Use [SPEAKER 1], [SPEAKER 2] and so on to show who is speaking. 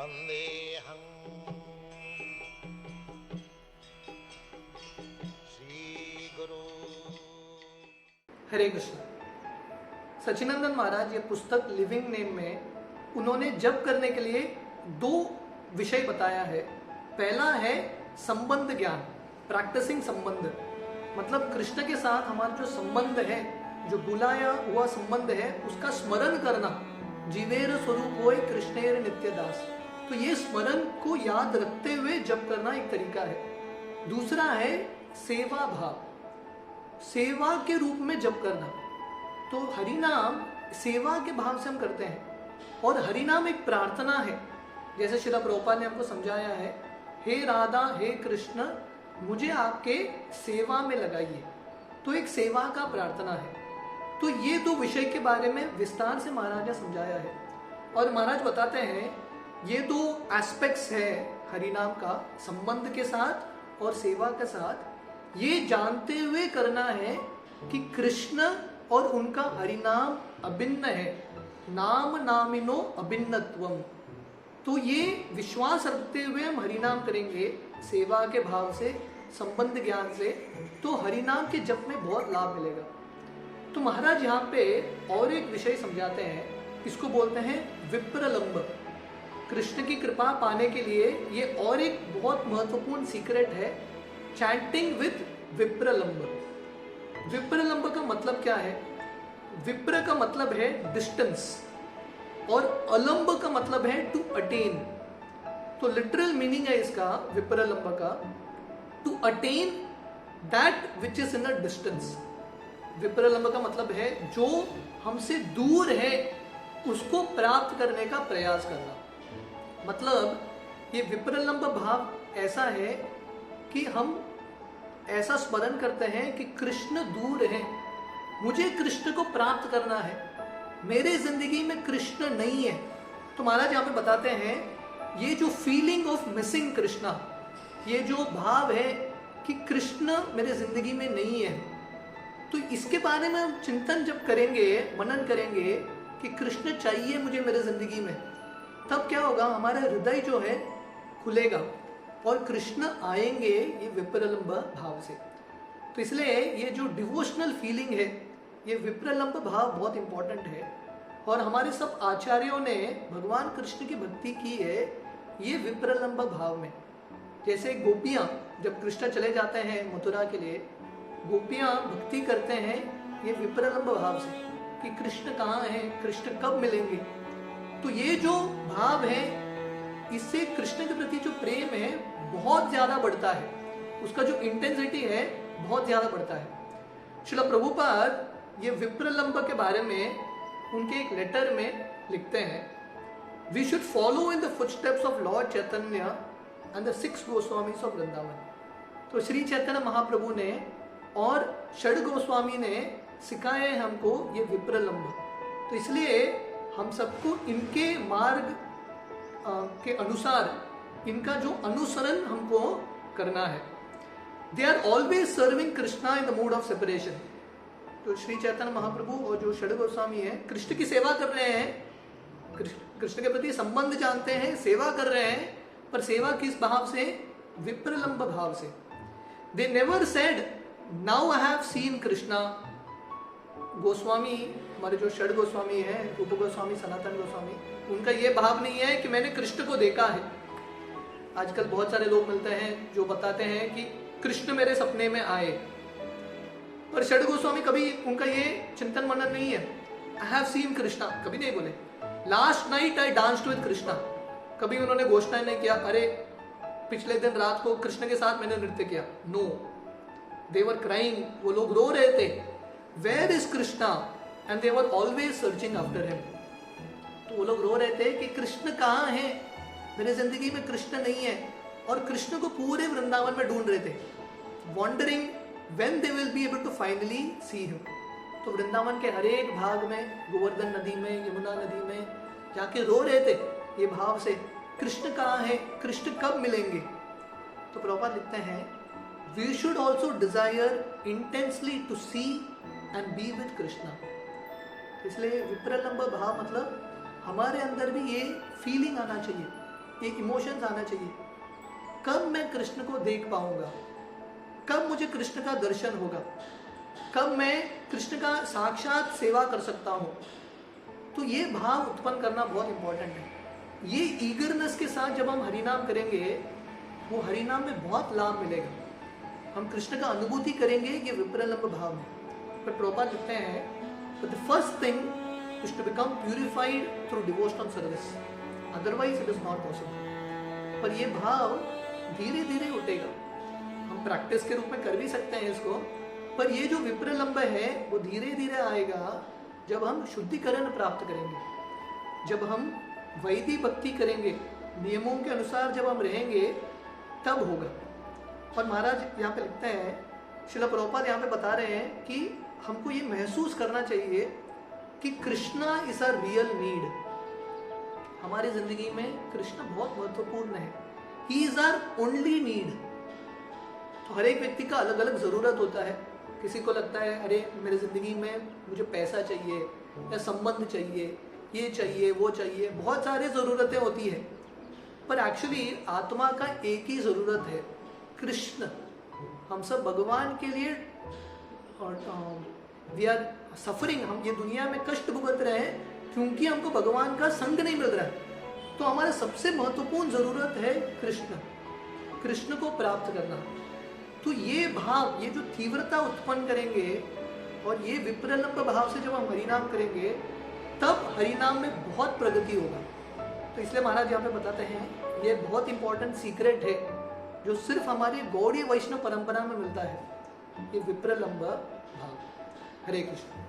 [SPEAKER 1] वन्देऽहं श्रीगुरु।
[SPEAKER 2] हरे कृष्ण। सच्चिदानंद महाराज ये पुस्तक लिविंग नेम में उन्होंने जप करने के लिए 2 विषय बताया है। पहला है संबंध ज्ञान, प्रैक्टिसिंग संबंध, मतलब कृष्ण के साथ हमारा जो संबंध है, जो बुलाया हुआ संबंध है, उसका स्मरण करना। जीवेर स्वरूप होय कृष्णेर नित्यदास, तो ये स्मरण को याद रखते हुए जप करना एक तरीका है। दूसरा है सेवा भाव, सेवा के रूप में जप करना। तो हरिनाम सेवा के भाव से हम करते हैं, और हरिनाम एक प्रार्थना है। जैसे श्रील प्रभुपाद ने हमको समझाया है, हे राधा हे कृष्ण मुझे आपके सेवा में लगाइए, तो एक सेवा का प्रार्थना है। तो ये 2 विषय के बारे में विस्तार से महाराज ने समझाया है। और महाराज बताते हैं ये 2 एस्पेक्ट्स है हरिनाम का, संबंध के साथ और सेवा के साथ। ये जानते हुए करना है कि कृष्ण और उनका हरिनाम अभिन्न है, नाम नामिनो अभिन्नत्वम। तो ये विश्वास रखते हुए हम हरिनाम करेंगे सेवा के भाव से, संबंध ज्ञान से, तो हरिनाम के जप में बहुत लाभ मिलेगा। तो महाराज यहाँ पे और एक विषय समझाते हैं, इसको बोलते हैं विप्रलंब। कृष्ण की कृपा पाने के लिए ये और एक बहुत महत्वपूर्ण सीक्रेट है, चैंटिंग विद विप्रलंब। विप्रलंब का मतलब क्या है? विप्र का मतलब है डिस्टेंस, और अलंब का मतलब है टू अटेन। तो लिटरल मीनिंग है इसका विप्रलंब का, to attain that which is in a distance. विप्रलंब का मतलब है जो हमसे दूर है उसको प्राप्त करने का प्रयास करना। मतलब ये विप्रलंब भाव ऐसा है कि हम ऐसा स्मरण करते हैं कि कृष्ण दूर है, मुझे कृष्ण को प्राप्त करना है, मेरे जिंदगी में कृष्ण नहीं है। तो महाराज यहाँ पे बताते हैं ये जो फीलिंग ऑफ मिसिंग कृष्णा, ये जो भाव है कि कृष्ण मेरे जिंदगी में नहीं है, तो इसके बारे में हम चिंतन जब करेंगे, मनन करेंगे कि कृष्ण चाहिए मुझे मेरे जिंदगी में, तब क्या होगा, हमारा हृदय जो है खुलेगा और कृष्ण आएंगे ये विप्रलंब भाव से। तो इसलिए ये जो डिवोशनल फीलिंग है, ये विप्रलंब भाव बहुत इंपॉर्टेंट है। और हमारे सब आचार्यों ने भगवान कृष्ण की भक्ति की है ये विप्रलंब भाव में। जैसे गोपियां जब कृष्ण चले जाते हैं मथुरा के लिए, गोपियां भक्ति करते हैं ये विप्रलंब भाव से कि कृष्ण कहाँ है, कृष्ण कब मिलेंगे। तो ये जो भाव है, इससे कृष्ण के प्रति जो प्रेम है बहुत ज्यादा बढ़ता है, उसका जो इंटेंसिटी है बहुत ज्यादा बढ़ता है। श्रील प्रभुपाद ये विप्रलंब के बारे में उनके एक लेटर में लिखते हैं, we should follow in the footsteps of lord Chaitanya and the 6 Goswamis of Vrindavan. तो श्री चैतन्य महाप्रभु ने और 6 गोस्वामी ने सिखाए हैं हमको ये विप्रलंब। तो इसलिए हम सबको इनके मार्ग के अनुसार इनका जो अनुसरण हमको करना है। They are always serving Krishna in the mood of separation. तो श्री चैतन्य महाप्रभु और जो 6 गोस्वामी हैं कृष्ण की सेवा कर रहे हैं, कृष्ण के प्रति संबंध जानते हैं, सेवा कर रहे हैं, पर सेवा किस भाव से? विप्रलंब भाव से। They never said now I have seen Krishna. Goswami हमारे जो 6 गोस्वामी हैं, रूप गोस्वामी, सनातन गोस्वामी, उनका ये भाव नहीं है कि मैंने कृष्ण को देखा है। आजकल बहुत सारे लोग मिलते हैं जो बताते हैं कि कृष्ण मेरे सपने में आए, पर 6 गोस्वामी कभी उनका ये चिंतन मनन नहीं है, आई हैव सीन कृष्णा, कभी नहीं बोले। Last night I danced with Krishna, कभी उन्होंने घोषणा नहीं किया अरे पिछले दिन रात को कृष्ण के साथ मैंने नृत्य किया। नो, दे वर क्राइंग, वो लोग रो रहे थे, where is Krishna, and they were always searching after him. तो वो लोग रो रहे थे कि कृष्ण कहाँ है, मेरे जिंदगी में कृष्ण नहीं है, और कृष्ण को पूरे वृंदावन में ढूंढ रहे थे, wandering when they will be able to finally see him। तो वृंदावन के हर एक भाग में, गोवर्धन नदी में, यमुना नदी में जाके रो रहे थे ये भाव से, कृष्ण कहाँ है, कृष्ण कब मिलेंगे। तो प्रभुपाद लिखते हैं, we should also desire intensely to see and be with Krishna. इसलिए विप्रलंब भाव मतलब हमारे अंदर भी ये फीलिंग आना चाहिए ये इमोशंस आना चाहिए। कब मैं कृष्ण को देख पाऊंगा, कब मुझे कृष्ण का दर्शन होगा, कब मैं कृष्ण का साक्षात सेवा कर सकता हूँ। तो ये भाव उत्पन्न करना बहुत इंपॉर्टेंट है। ये ईगरनेस के साथ जब हम हरिनाम करेंगे, वो हरिनाम में बहुत लाभ मिलेगा। हम कृष्ण का अनुभूति करेंगे ये विप्रलंब भाव में। पर प्रभुपाद लिखते हैं, but the first thing is to become purified through devotional service, otherwise it is not possible। पर ये भाव धीरे धीरे उठेगा। हम प्रैक्टिस के रूप में कर भी सकते हैं इसको, पर ये जो विप्रलंब है वो धीरे धीरे आएगा जब हम शुद्धिकरण प्राप्त करेंगे, जब हम वैदिक भक्ति करेंगे, नियमों के अनुसार जब हम रहेंगे, तब होगा। और महाराज यहाँ पे लिखते हैं, श्रील प्रभुपाद यहाँ पे बता रहे हैं कि हमको ये महसूस करना चाहिए कि Krishna is a real need. हमारी जिंदगी में कृष्ण बहुत महत्वपूर्ण है। He is our only need. तो हर एक व्यक्ति का अलग अलग जरूरत होता है। किसी को लगता है अरे मेरी जिंदगी में मुझे पैसा चाहिए या संबंध चाहिए, ये चाहिए वो चाहिए, बहुत सारी ज़रूरतें होती है। पर एक्चुअली आत्मा का एक ही ज़रूरत है, कृष्ण। हम सब भगवान के लिए वी आर सफरिंग, हम ये दुनिया में कष्ट भुगत रहे हैं क्योंकि हमको भगवान का संग नहीं मिल रहा है। तो हमारा सबसे महत्वपूर्ण ज़रूरत है कृष्ण, कृष्ण को प्राप्त करना। तो ये भाव, ये जो तीव्रता उत्पन्न करेंगे और ये विप्रलंब भाव से जब हम हरिनाम करेंगे, तब हरिनाम में बहुत प्रगति होगा। तो इसलिए महाराज यहाँ पे बताते हैं, ये बहुत इंपॉर्टेंट सीक्रेट है जो सिर्फ हमारी गौड़ीय वैष्णव परंपरा में मिलता है, ये विप्रलंब भाव। हरे कृष्ण।